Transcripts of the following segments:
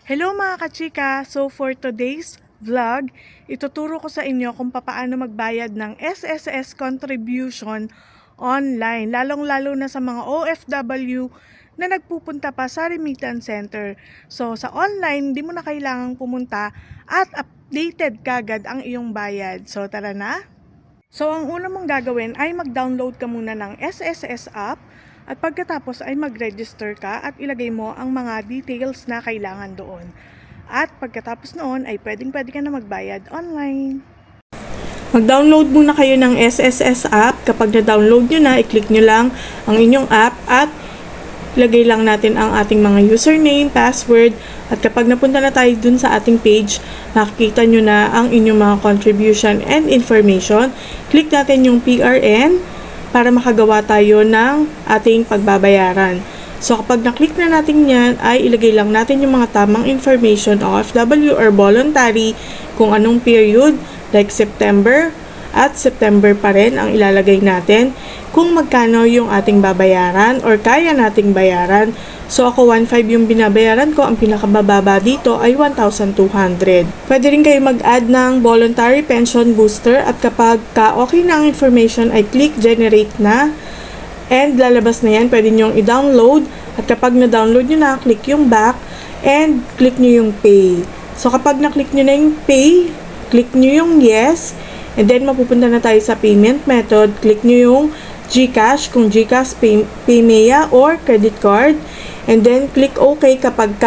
Hello mga kachika! So for today's vlog, ituturo ko sa inyo kung paano magbayad ng SSS contribution online. Lalong-lalo na sa mga OFW na nagpupunta pa sa remittance center. So sa online, hindi mo na kailangang pumunta at updated kagad ang iyong bayad. So tara na! So ang una mong gagawin ay mag-download ka muna ng SSS app. At pagkatapos ay mag-register ka at ilagay mo ang mga details na kailangan doon. At pagkatapos noon ay pwedeng-pwede ka na magbayad online. Mag-download muna kayo ng SSS app. Kapag na-download nyo na, i-click nyo lang ang inyong app at ilagay lang natin ang ating mga username, password. At kapag napunta na tayo dun sa ating page, makikita nyo na ang inyong mga contribution and information. Click natin yung PRN para makagawa tayo ng ating pagbabayaran. So kapag na-click na natin yan, ay ilagay lang natin yung mga tamang information, OFW or voluntary, kung anong period, like September, at September pa rin ang ilalagay natin, kung magkano yung ating babayaran or kaya nating bayaran. So ako 1,500 yung binabayaran ko, ang pinakabababa dito ay 1,200. Pwede rin kayo mag-add ng voluntary pension booster at kapag okay na ang information ay click generate na and lalabas na yan. Pwede nyo i-download at kapag na-download nyo na, click yung back and click nyo yung pay. So kapag na-click nyo na yung pay, click nyo yung yes and then mapupunta na tayo sa payment method. Click nyo yung GCash kung GCash, Paymaya or credit card. And then, click OK kapag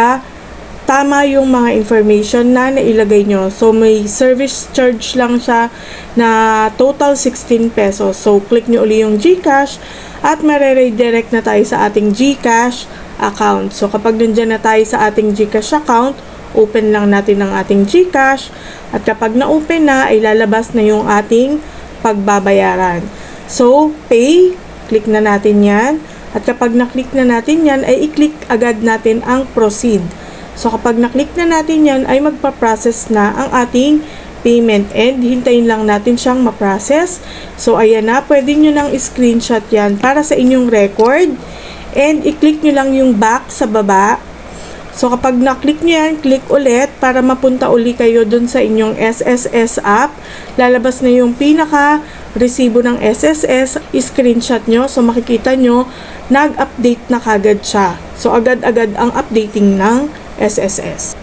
tama yung mga information na nailagay nyo. So, may service charge lang siya na total 16 pesos. So, click nyo uli yung GCash at mare-redirect na tayo sa ating GCash account. So, kapag nandyan na tayo sa ating GCash account, open lang natin ang ating GCash. At kapag na-open na, ay lalabas na yung ating pagbabayaran. So, pay, click na natin yan. At kapag na-click na natin yan, ay i-click agad natin ang proceed. So, kapag na-click na natin yan, ay magpa-process na ang ating payment and hintayin lang natin siyang ma-process. So, ayan na, pwede nyo nang screenshot yan para sa inyong record and i-click nyo lang yung back sa baba. So, kapag na-click nyo yan, click ulit para mapunta uli kayo dun sa inyong SSS app. Lalabas na yung pinaka-resibo ng SSS, screenshot nyo. So, makikita nyo, nag-update na kagad siya. So, agad-agad ang updating ng SSS.